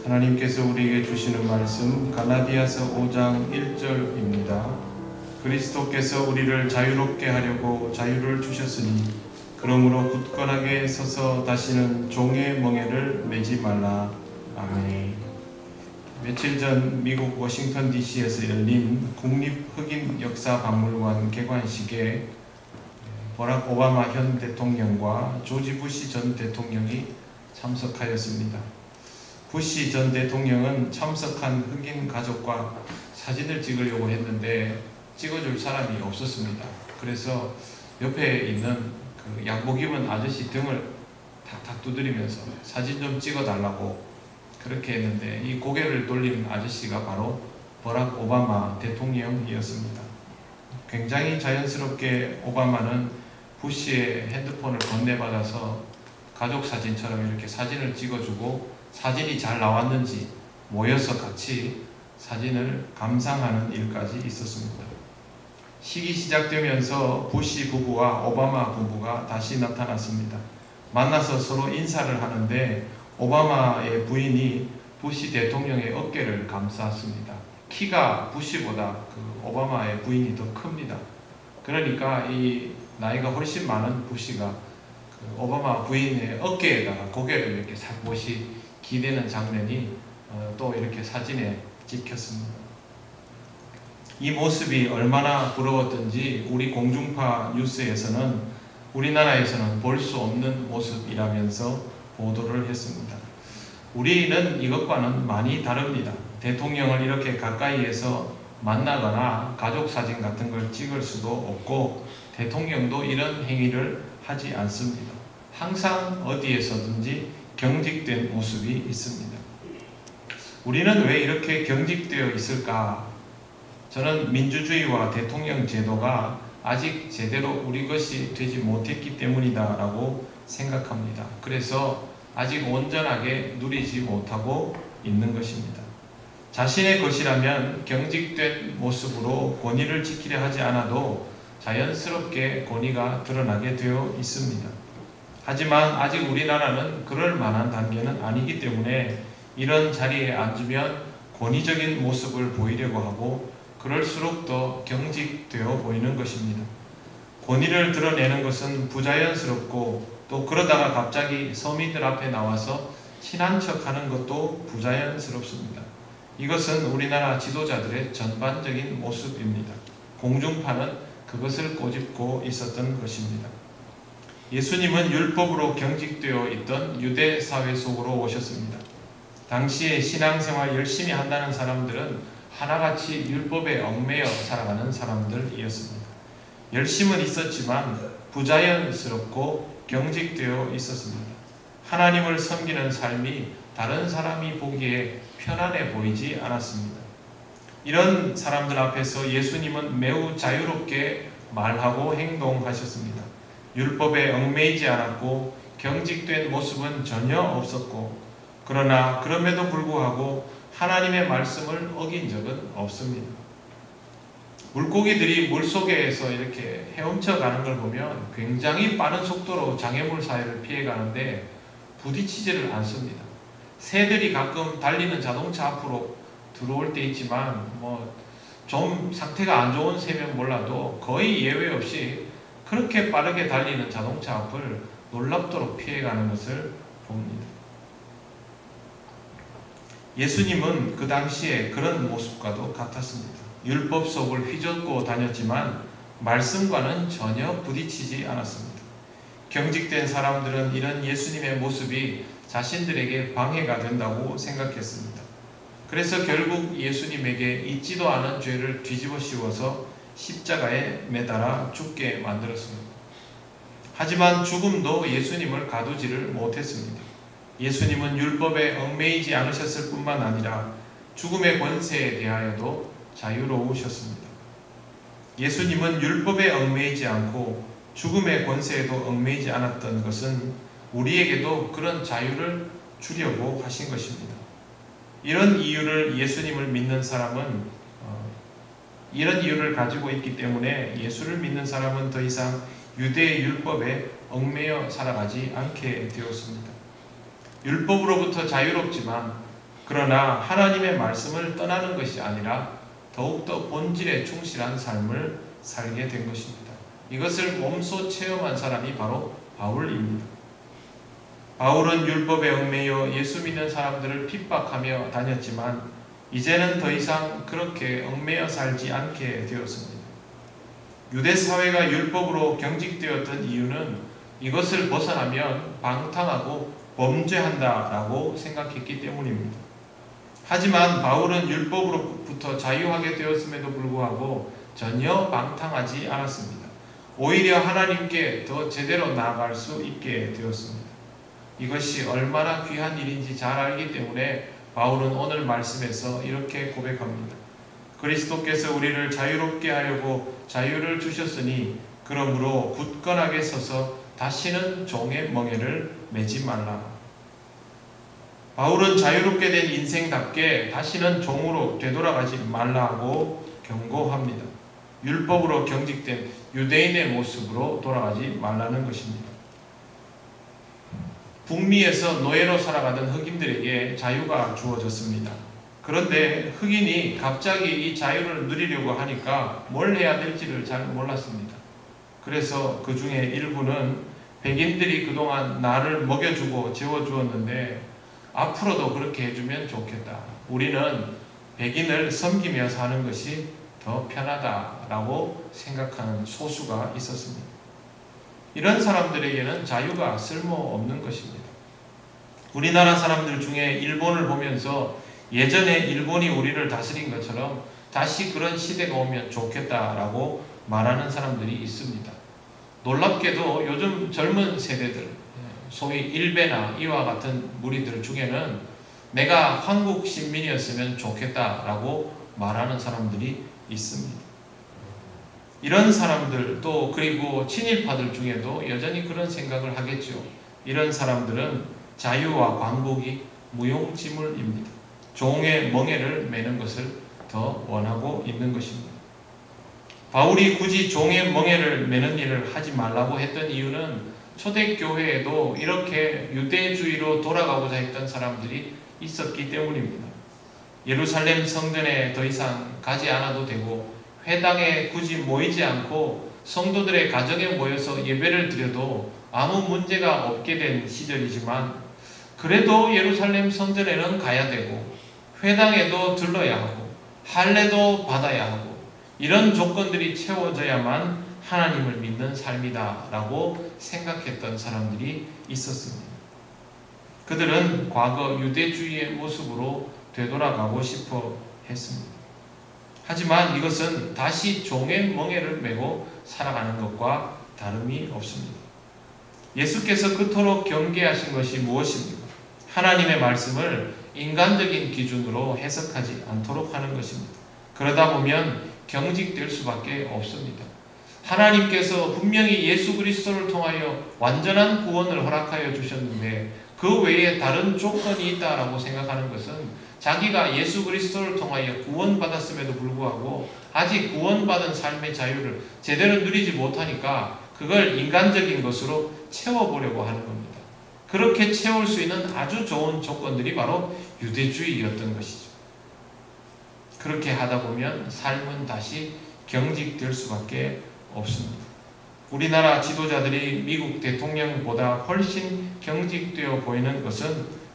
하나님께서 우리에게 주시는 말씀 갈라디아서 5장 1절입니다. 그리스도께서 우리를 자유롭게 하려고 자유를 주셨으니 그러므로 굳건하게 서서 다시는 종의 멍에를 매지 말라. 아멘. 며칠 전 미국 워싱턴 DC에서 열린 국립흑인역사박물관 개관식에 버락 오바마 현 대통령과 조지 부시 전 대통령이 참석하였습니다. 부시 전 대통령은 참석한 흑인 가족과 사진을 찍으려고 했는데 찍어줄 사람이 없었습니다. 그래서 옆에 있는 그 양복 입은 아저씨 등을 탁탁 두드리면서 사진 좀 찍어달라고 그렇게 했는데 이 고개를 돌리는 아저씨가 바로 버락 오바마 대통령이었습니다. 굉장히 자연스럽게 오바마는 부시의 핸드폰을 건네받아서 가족 사진처럼 이렇게 사진을 찍어주고 사진이 잘 나왔는지 모여서 같이 사진을 감상하는 일까지 있었습니다. 식이 시작되면서 부시 부부와 오바마 부부가 다시 나타났습니다. 만나서 서로 인사를 하는데 오바마의 부인이 부시 대통령의 어깨를 감쌌습니다. 키가 부시보다 그 오바마의 부인이 더 큽니다. 그러니까 이 나이가 훨씬 많은 부시가 그 오바마 부인의 어깨에다가 고개를 이렇게 살포시 기대는 장면이 또 이렇게 사진에 찍혔습니다. 이 모습이 얼마나 부러웠던지 우리 공중파 뉴스에서는 우리나라에서는 볼 수 없는 모습이라면서 보도를 했습니다. 우리는 이것과는 많이 다릅니다. 대통령을 이렇게 가까이에서 만나거나 가족 사진 같은 걸 찍을 수도 없고 대통령도 이런 행위를 하지 않습니다. 항상 어디에서든지 경직된 모습이 있습니다. 우리는 왜 이렇게 경직되어 있을까? 저는 민주주의와 대통령 제도가 아직 제대로 우리 것이 되지 못했기 때문이다 라고 생각합니다. 그래서 아직 온전하게 누리지 못하고 있는 것입니다. 자신의 것이라면 경직된 모습으로 권위를 지키려 하지 않아도 자연스럽게 권위가 드러나게 되어 있습니다. 하지만 아직 우리나라는 그럴 만한 단계는 아니기 때문에 이런 자리에 앉으면 권위적인 모습을 보이려고 하고 그럴수록 더 경직되어 보이는 것입니다. 권위를 드러내는 것은 부자연스럽고 또 그러다가 갑자기 서민들 앞에 나와서 친한 척하는 것도 부자연스럽습니다. 이것은 우리나라 지도자들의 전반적인 모습입니다. 공중파는 그것을 꼬집고 있었던 것입니다. 예수님은 율법으로 경직되어 있던 유대 사회 속으로 오셨습니다. 당시에 신앙생활 열심히 한다는 사람들은 하나같이 율법에 얽매여 살아가는 사람들이었습니다. 열심은 있었지만 부자연스럽고 경직되어 있었습니다. 하나님을 섬기는 삶이 다른 사람이 보기에 편안해 보이지 않았습니다. 이런 사람들 앞에서 예수님은 매우 자유롭게 말하고 행동하셨습니다. 율법에 얽매이지 않았고 경직된 모습은 전혀 없었고 그러나 그럼에도 불구하고 하나님의 말씀을 어긴 적은 없습니다. 물고기들이 물속에서 이렇게 헤엄쳐 가는 걸 보면 굉장히 빠른 속도로 장애물 사이를 피해 가는데 부딪히지를 않습니다. 새들이 가끔 달리는 자동차 앞으로 들어올 때 있지만 좀 상태가 안 좋은 새면 몰라도 거의 예외 없이 그렇게 빠르게 달리는 자동차 앞을 놀랍도록 피해가는 것을 봅니다. 예수님은 그 당시에 그런 모습과도 같았습니다. 율법 속을 휘젓고 다녔지만 말씀과는 전혀 부딪히지 않았습니다. 경직된 사람들은 이런 예수님의 모습이 자신들에게 방해가 된다고 생각했습니다. 그래서 결국 예수님에게 잊지도 않은 죄를 뒤집어 씌워서 십자가에 매달아 죽게 만들었습니다. 하지만 죽음도 예수님을 가두지를 못했습니다. 예수님은 율법에 얽매이지 않으셨을 뿐만 아니라 죽음의 권세에 대하여도 자유로우셨습니다. 예수님은 율법에 얽매이지 않고 죽음의 권세에도 얽매이지 않았던 것은 우리에게도 그런 자유를 주려고 하신 것입니다. 이런 이유를 예수님을 믿는 사람은 이런 이유를 가지고 있기 때문에 예수를 믿는 사람은 더 이상 유대의 율법에 얽매여 살아가지 않게 되었습니다. 율법으로부터 자유롭지만 그러나 하나님의 말씀을 떠나는 것이 아니라 더욱더 본질에 충실한 삶을 살게 된 것입니다. 이것을 몸소 체험한 사람이 바로 바울입니다. 바울은 율법에 얽매여 예수 믿는 사람들을 핍박하며 다녔지만 이제는 더 이상 그렇게 얽매여 살지 않게 되었습니다. 유대 사회가 율법으로 경직되었던 이유는 이것을 벗어나면 방탕하고 범죄한다라고 생각했기 때문입니다. 하지만 바울은 율법으로부터 자유하게 되었음에도 불구하고 전혀 방탕하지 않았습니다. 오히려 하나님께 더 제대로 나아갈 수 있게 되었습니다. 이것이 얼마나 귀한 일인지 잘 알기 때문에 바울은 오늘 말씀에서 이렇게 고백합니다. 그리스도께서 우리를 자유롭게 하려고 자유를 주셨으니 그러므로 굳건하게 서서 다시는 종의 멍에를 매지 말라. 바울은 자유롭게 된 인생답게 다시는 종으로 되돌아가지 말라고 경고합니다. 율법으로 경직된 유대인의 모습으로 돌아가지 말라는 것입니다. 북미에서 노예로 살아가던 흑인들에게 자유가 주어졌습니다. 그런데 흑인이 갑자기 이 자유를 누리려고 하니까 뭘 해야 될지를 잘 몰랐습니다. 그래서 그 중에 일부는 백인들이 그동안 나를 먹여주고 재워주었는데 앞으로도 그렇게 해주면 좋겠다. 우리는 백인을 섬기며 사는 것이 더 편하다라고 생각하는 소수가 있었습니다. 이런 사람들에게는 자유가 쓸모없는 것입니다. 우리나라 사람들 중에 일본을 보면서 예전에 일본이 우리를 다스린 것처럼 다시 그런 시대가 오면 좋겠다라고 말하는 사람들이 있습니다. 놀랍게도 요즘 젊은 세대들, 소위 일베나 이와 같은 무리들 중에는 내가 한국 시민이었으면 좋겠다라고 말하는 사람들이 있습니다. 이런 사람들 또 그리고 친일파들 중에도 여전히 그런 생각을 하겠죠. 이런 사람들은 자유와 광복이 무용지물입니다. 종의 멍에를 매는 것을 더 원하고 있는 것입니다. 바울이 굳이 종의 멍에를 매는 일을 하지 말라고 했던 이유는 초대교회에도 이렇게 유대주의로 돌아가고자 했던 사람들이 있었기 때문입니다. 예루살렘 성전에 더 이상 가지 않아도 되고 회당에 굳이 모이지 않고 성도들의 가정에 모여서 예배를 드려도 아무 문제가 없게 된 시절이지만 그래도 예루살렘 성전에는 가야 되고 회당에도 들러야 하고 할례도 받아야 하고 이런 조건들이 채워져야만 하나님을 믿는 삶이다 라고 생각했던 사람들이 있었습니다. 그들은 과거 유대주의의 모습으로 되돌아가고 싶어 했습니다. 하지만 이것은 다시 종의 멍에를 메고 살아가는 것과 다름이 없습니다. 예수께서 그토록 경계하신 것이 무엇입니까? 하나님의 말씀을 인간적인 기준으로 해석하지 않도록 하는 것입니다. 그러다 보면 경직될 수밖에 없습니다. 하나님께서 분명히 예수 그리스도를 통하여 완전한 구원을 허락하여 주셨는데 그 외에 다른 조건이 있다라고 생각하는 것은 자기가 예수 그리스도를 통하여 구원받았음에도 불구하고 아직 구원받은 삶의 자유를 제대로 누리지 못하니까 그걸 인간적인 것으로 채워보려고 하는 겁니다. 그렇게 채울 수 있는 아주 좋은 조건들이 바로 유대주의였던 것이죠. 그렇게 하다 보면 삶은 다시 경직될 수밖에 없습니다. 우리나라 지도자들이 미국 대통령보다 훨씬 경직되어 보이는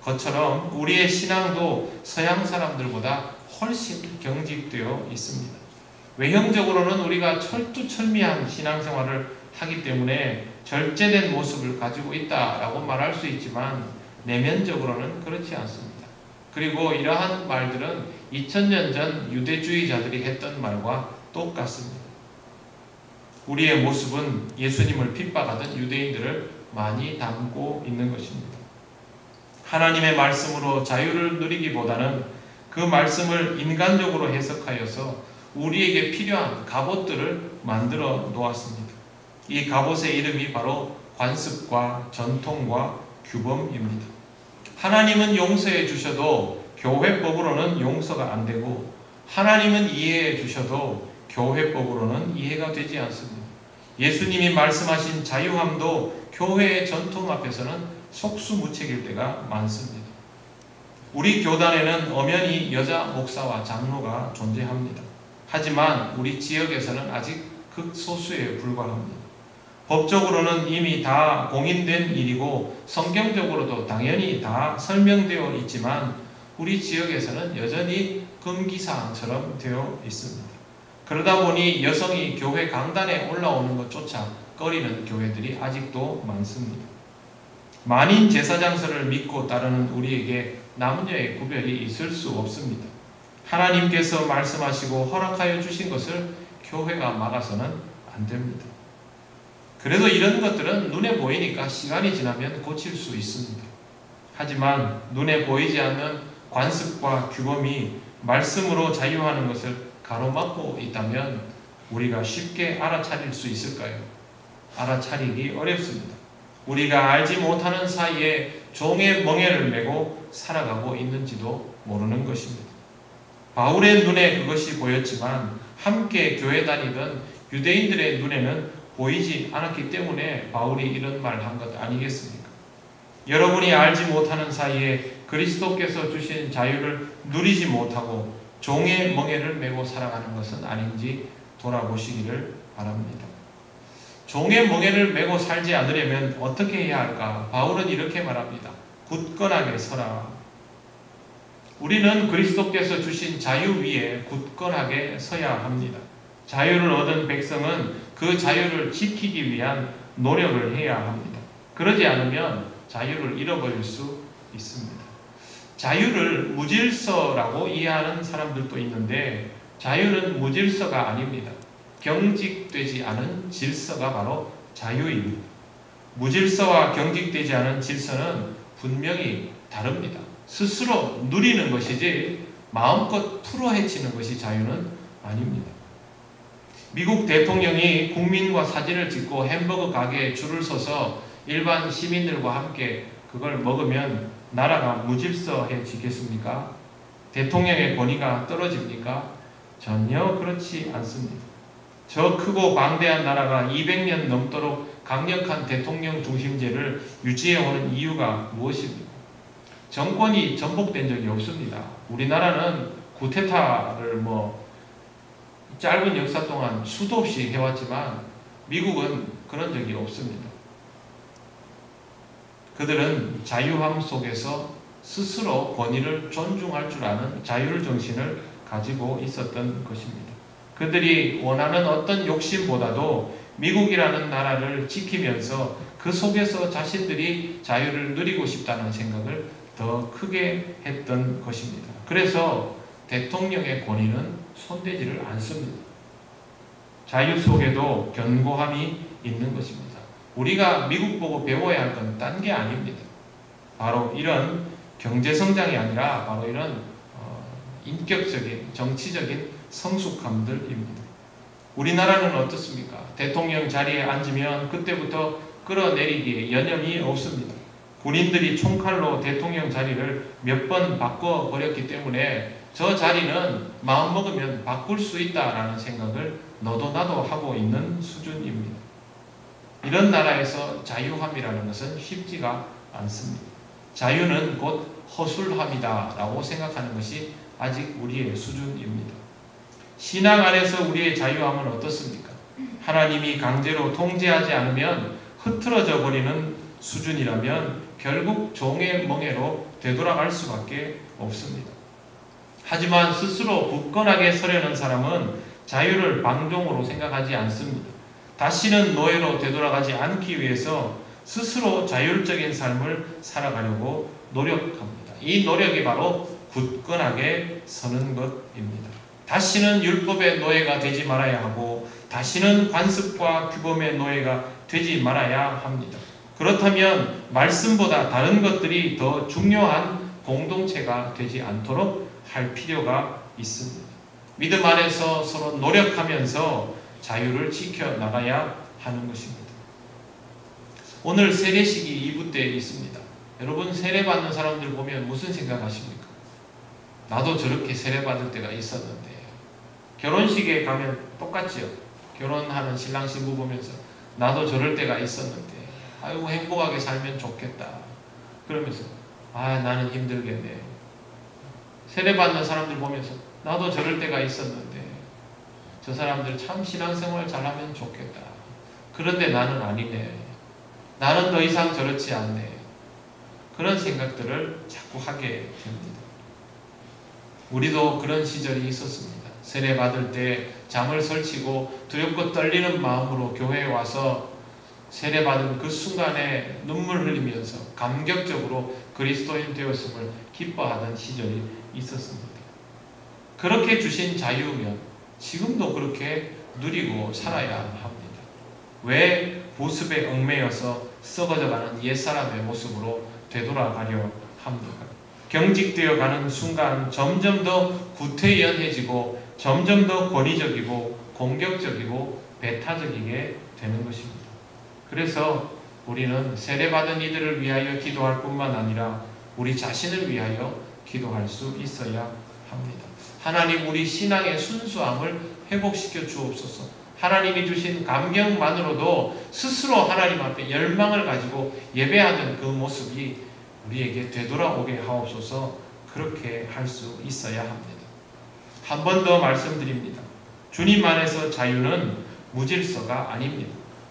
것처럼 우리의 신앙도 서양 사람들보다 훨씬 경직되어 있습니다. 외형적으로는 우리가 철두철미한 신앙생활을 하기 때문에 절제된 모습을 가지고 있다라고 말할 수 있지만 내면적으로는 그렇지 않습니다. 그리고 이러한 말들은 2000년 전 유대주의자들이 했던 말과 똑같습니다. 우리의 모습은 예수님을 핍박하던 유대인들을 많이 담고 있는 것입니다. 하나님의 말씀으로 자유를 누리기보다는 그 말씀을 인간적으로 해석하여서 우리에게 필요한 갑옷들을 만들어 놓았습니다. 이 갑옷의 이름이 바로 관습과 전통과 규범입니다. 하나님은 용서해 주셔도 교회법으로는 용서가 안 되고 하나님은 이해해 주셔도 교회법으로는 이해가 되지 않습니다. 예수님이 말씀하신 자유함도 교회의 전통 앞에서는 속수무책일 때가 많습니다. 우리 교단에는 엄연히 여자 목사와 장로가 존재합니다. 하지만 우리 지역에서는 아직 극소수에 불과합니다. 법적으로는 이미 다 공인된 일이고 성경적으로도 당연히 다 설명되어 있지만 우리 지역에서는 여전히 금기사항처럼 되어 있습니다. 그러다 보니 여성이 교회 강단에 올라오는 것조차 꺼리는 교회들이 아직도 많습니다. 만인 제사장서를 믿고 따르는 우리에게 남녀의 구별이 있을 수 없습니다. 하나님께서 말씀하시고 허락하여 주신 것을 교회가 막아서는 안 됩니다. 그래도 이런 것들은 눈에 보이니까 시간이 지나면 고칠 수 있습니다. 하지만 눈에 보이지 않는 관습과 규범이 말씀으로 자유하는 것을 가로막고 있다면 우리가 쉽게 알아차릴 수 있을까요? 알아차리기 어렵습니다. 우리가 알지 못하는 사이에 종의 멍에를 메고 살아가고 있는지도 모르는 것입니다. 바울의 눈에 그것이 보였지만 함께 교회 다니던 유대인들의 눈에는 보이지 않았기 때문에 바울이 이런 말을 한 것 아니겠습니까? 여러분이 알지 못하는 사이에 그리스도께서 주신 자유를 누리지 못하고 종의 멍에를 메고 살아가는 것은 아닌지 돌아보시기를 바랍니다. 종의 멍에를 메고 살지 않으려면 어떻게 해야 할까? 바울은 이렇게 말합니다. 굳건하게 서라. 우리는 그리스도께서 주신 자유 위에 굳건하게 서야 합니다. 자유를 얻은 백성은 그 자유를 지키기 위한 노력을 해야 합니다. 그러지 않으면 자유를 잃어버릴 수 있습니다. 자유를 무질서라고 이해하는 사람들도 있는데 자유는 무질서가 아닙니다. 경직되지 않은 질서가 바로 자유입니다. 무질서와 경직되지 않은 질서는 분명히 다릅니다. 스스로 누리는 것이지 마음껏 풀어헤치는 것이 자유는 아닙니다. 미국 대통령이 국민과 사진을 찍고 햄버거 가게에 줄을 서서 일반 시민들과 함께 그걸 먹으면 나라가 무질서해지겠습니까? 대통령의 권위가 떨어집니까? 전혀 그렇지 않습니다. 저 크고 방대한 나라가 200년 넘도록 강력한 대통령 중심제를 유지해오는 이유가 무엇입니까? 정권이 전복된 적이 없습니다. 우리나라는 구테타를 짧은 역사 동안 수도 없이 해왔지만 미국은 그런 적이 없습니다. 그들은 자유함 속에서 스스로 권위를 존중할 줄 아는 자율 정신을 가지고 있었던 것입니다. 그들이 원하는 어떤 욕심보다도 미국이라는 나라를 지키면서 그 속에서 자신들이 자유를 누리고 싶다는 생각을 더 크게 했던 것입니다. 그래서 대통령의 권위는 손대지를 않습니다. 자유 속에도 견고함이 있는 것입니다. 우리가 미국 보고 배워야 할 건 딴 게 아닙니다. 바로 이런 경제성장이 아니라 바로 이런 인격적인 정치적인 성숙함들입니다. 우리나라는 어떻습니까? 대통령 자리에 앉으면 그때부터 끌어내리기에 여념이 없습니다. 군인들이 총칼로 대통령 자리를 몇 번 바꿔버렸기 때문에 저 자리는 마음먹으면 바꿀 수 있다라는 생각을 너도 나도 하고 있는 수준입니다. 이런 나라에서 자유함이라는 것은 쉽지가 않습니다. 자유는 곧 허술함이다 라고 생각하는 것이 아직 우리의 수준입니다. 신앙 안에서 우리의 자유함은 어떻습니까? 하나님이 강제로 통제하지 않으면 흐트러져 버리는 수준이라면 결국 종의 멍에로 되돌아갈 수밖에 없습니다. 하지만 스스로 굳건하게 서려는 사람은 자유를 방종으로 생각하지 않습니다. 다시는 노예로 되돌아가지 않기 위해서 스스로 자율적인 삶을 살아가려고 노력합니다. 이 노력이 바로 굳건하게 서는 것입니다. 다시는 율법의 노예가 되지 말아야 하고 다시는 관습과 규범의 노예가 되지 말아야 합니다. 그렇다면 말씀보다 다른 것들이 더 중요한 공동체가 되지 않도록 할 필요가 있습니다. 믿음 안에서 서로 노력하면서 자유를 지켜나가야 하는 것입니다. 오늘 세례식이 2부 때 있습니다. 여러분 세례받는 사람들 보면 무슨 생각하십니까? 나도 저렇게 세례받을 때가 있었는데. 결혼식에 가면 똑같죠. 결혼하는 신랑 신부 보면서 나도 저럴 때가 있었는데 아이고 행복하게 살면 좋겠다. 그러면서 나는 힘들겠네. 세례받는 사람들 보면서 나도 저럴 때가 있었는데 저 사람들 참 신앙생활 잘하면 좋겠다. 그런데 나는 아니네. 나는 더 이상 저렇지 않네. 그런 생각들을 자꾸 하게 됩니다. 우리도 그런 시절이 있었습니다. 세례받을 때 잠을 설치고 두렵고 떨리는 마음으로 교회에 와서 세례받은 그 순간에 눈물 흘리면서 감격적으로 그리스도인 되었음을 기뻐하던 시절이 있었습니다. 그렇게 주신 자유면 지금도 그렇게 누리고 살아야 합니다. 왜 보습에 얽매여서 썩어져가는 옛사람의 모습으로 되돌아가려 합니까? 경직되어 가는 순간 점점 더 구태연해지고 점점 더 권위적이고 공격적이고 배타적이게 되는 것입니다. 그래서 우리는 세례받은 이들을 위하여 기도할 뿐만 아니라 우리 자신을 위하여 기도할 수 있어야 합니다. 하나님, 우리 신앙의 순수함을 회복시켜 주옵소서. 하나님이 주신 감격만으로도 스스로 하나님 앞에 열망을 가지고 예배하던 그 모습이 우리에게 되돌아오게 하옵소서. 그렇게 할 수 있어야 합니다. 한 번 더 말씀드립니다. 주님 안에서 자유는 무질서가 아닙니다.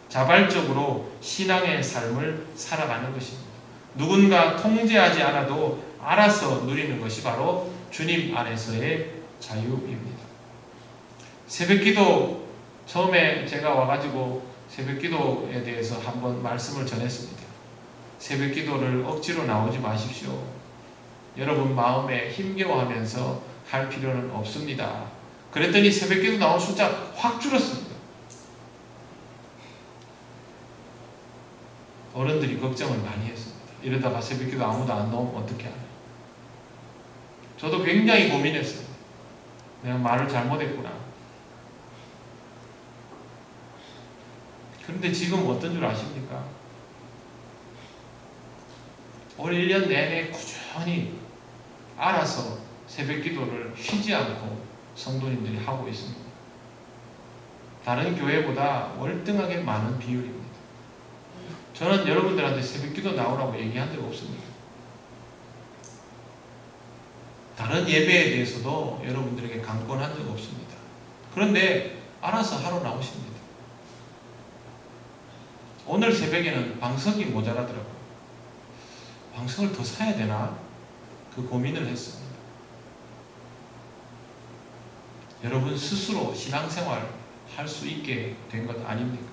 자발적으로 신앙의 삶을 살아가는 것입니다. 누군가 통제하지 않아도 알아서 누리는 것이 바로 주님 안에서의 자유입니다. 새벽기도 처음에 제가 와가지고 새벽기도에 대해서 한번 말씀을 전했습니다. 새벽기도를 억지로 나오지 마십시오. 여러분 마음에 힘겨워하면서 할 필요는 없습니다. 그랬더니 새벽기도 나온 숫자 확 줄었습니다. 어른들이 걱정을 많이 했습니다. 이러다가 새벽기도 아무도 안 나오면 어떻게 하나. 저도 굉장히 고민했어요. 내가 말을 잘못했구나. 그런데 지금 어떤 줄 아십니까? 올 1년 내내 꾸준히 알아서 새벽기도를 쉬지 않고 성도님들이 하고 있습니다. 다른 교회보다 월등하게 많은 비율입니다. 저는 여러분들한테 새벽기도 나오라고 얘기한 적 없습니다. 다른 예배에 대해서도 여러분들에게 강권한 적 없습니다. 그런데 알아서 하러 나오십니다. 오늘 새벽에는 방석이 모자라더라고요. 방석을 더 사야 되나? 그 고민을 했습니다. 여러분 스스로 신앙생활 할 수 있게 된 것 아닙니까?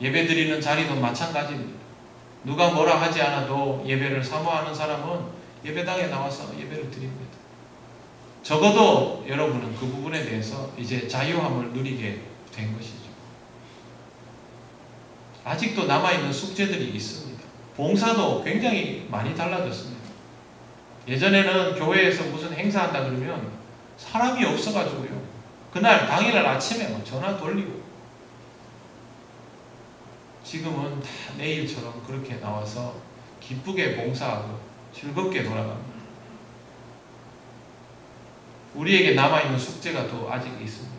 예배 드리는 자리도 마찬가지입니다. 누가 뭐라 하지 않아도 예배를 사모하는 사람은 예배당에 나와서 예배를 드립니다. 적어도 여러분은 그 부분에 대해서 이제 자유함을 누리게 된 것이죠. 아직도 남아있는 숙제들이 있습니다. 봉사도 굉장히 많이 달라졌습니다. 예전에는 교회에서 무슨 행사한다 그러면 사람이 없어가지고요. 그날 당일날 아침에 막 전화 돌리고, 지금은 다 내일처럼 그렇게 나와서 기쁘게 봉사하고 즐겁게 돌아갑니다. 우리에게 남아있는 숙제가 또 아직 있습니다.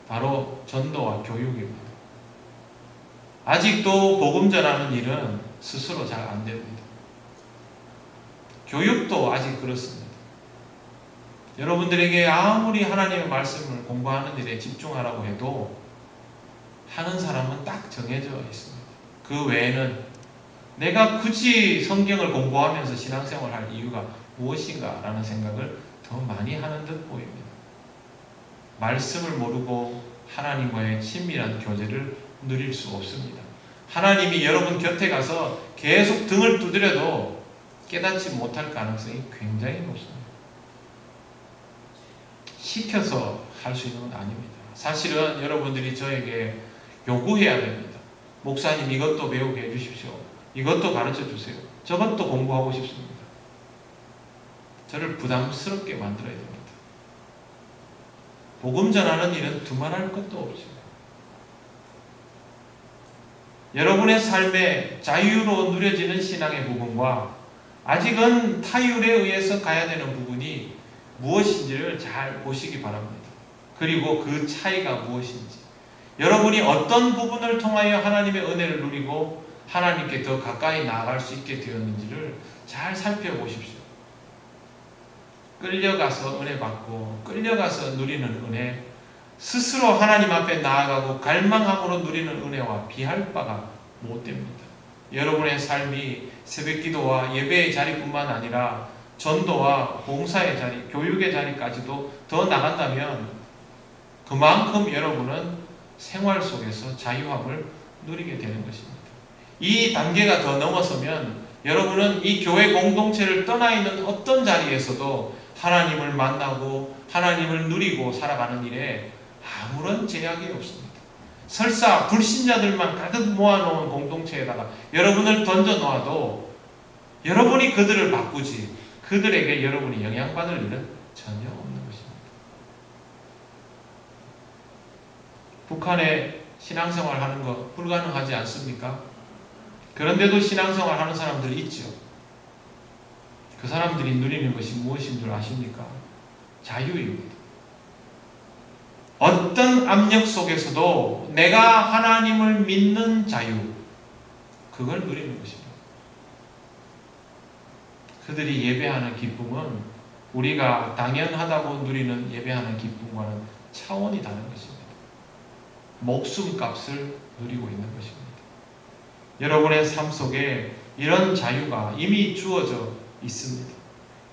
바로 전도와 교육입니다. 아직도 복음 전하는 일은 스스로 잘 안 됩니다. 교육도 아직 그렇습니다. 여러분들에게 아무리 하나님의 말씀을 공부하는 일에 집중하라고 해도 하는 사람은 딱 정해져 있습니다. 그 외에는 내가 굳이 성경을 공부하면서 신앙생활을 할 이유가 무엇인가 라는 생각을 더 많이 하는 듯 보입니다. 말씀을 모르고 하나님과의 친밀한 교제를 누릴 수 없습니다. 하나님이 여러분 곁에 가서 계속 등을 두드려도 깨닫지 못할 가능성이 굉장히 높습니다. 시켜서 할 수 있는 건 아닙니다. 사실은 여러분들이 저에게 요구해야 됩니다. 목사님 이것도 배우게 해주십시오. 이것도 가르쳐 주세요. 저것도 공부하고 싶습니다. 저를 부담스럽게 만들어야 됩니다. 복음 전하는 일은 두말할 것도 없죠. 여러분의 삶에 자유로 누려지는 신앙의 부분과 아직은 타율에 의해서 가야 되는 부분이 무엇인지를 잘 보시기 바랍니다. 그리고 그 차이가 무엇인지, 여러분이 어떤 부분을 통하여 하나님의 은혜를 누리고 하나님께 더 가까이 나아갈 수 있게 되었는지를 잘 살펴보십시오. 끌려가서 은혜 받고 끌려가서 누리는 은혜, 스스로 하나님 앞에 나아가고 갈망함으로 누리는 은혜와 비할 바가 못 됩니다. 여러분의 삶이 새벽기도와 예배의 자리뿐만 아니라 전도와 봉사의 자리, 교육의 자리까지도 더 나간다면 그만큼 여러분은 생활 속에서 자유함을 누리게 되는 것입니다. 이 단계가 더 넘어서면 여러분은 이 교회 공동체를 떠나 있는 어떤 자리에서도 하나님을 만나고 하나님을 누리고 살아가는 일에 아무런 제약이 없습니다. 설사 불신자들만 가득 모아놓은 공동체에다가 여러분을 던져놓아도 여러분이 그들을 바꾸지 그들에게 여러분이 영향받을 일은 전혀 없는 것입니다. 북한에 신앙생활 하는 거 불가능하지 않습니까? 그런데도 신앙생활 하는 사람들이 있죠. 그 사람들이 누리는 것이 무엇인 줄 아십니까? 자유입니다. 어떤 압력 속에서도 내가 하나님을 믿는 자유, 그걸 누리는 것입니다. 그들이 예배하는 기쁨은 우리가 당연하다고 누리는 예배하는 기쁨과는 차원이 다른 것입니다. 목숨값을 누리고 있는 것입니다. 여러분의 삶 속에 이런 자유가 이미 주어져 있습니다.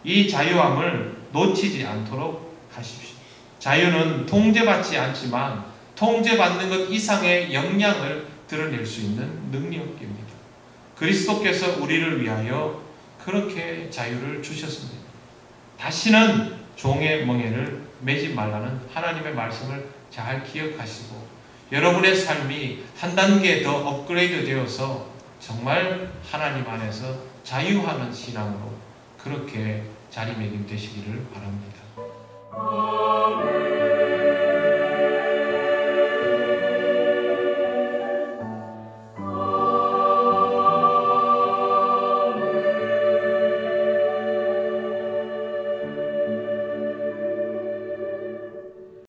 이 자유함을 놓치지 않도록 하십시오. 자유는 통제받지 않지만 통제받는 것 이상의 역량을 드러낼 수 있는 능력입니다. 그리스도께서 우리를 위하여 그렇게 자유를 주셨습니다. 다시는 종의 멍에를 매지 말라는 하나님의 말씀을 잘 기억하시고 여러분의 삶이 한 단계 더 업그레이드 되어서 정말 하나님 안에서 자유하는 신앙으로 그렇게 자리매김 되시기를 바랍니다.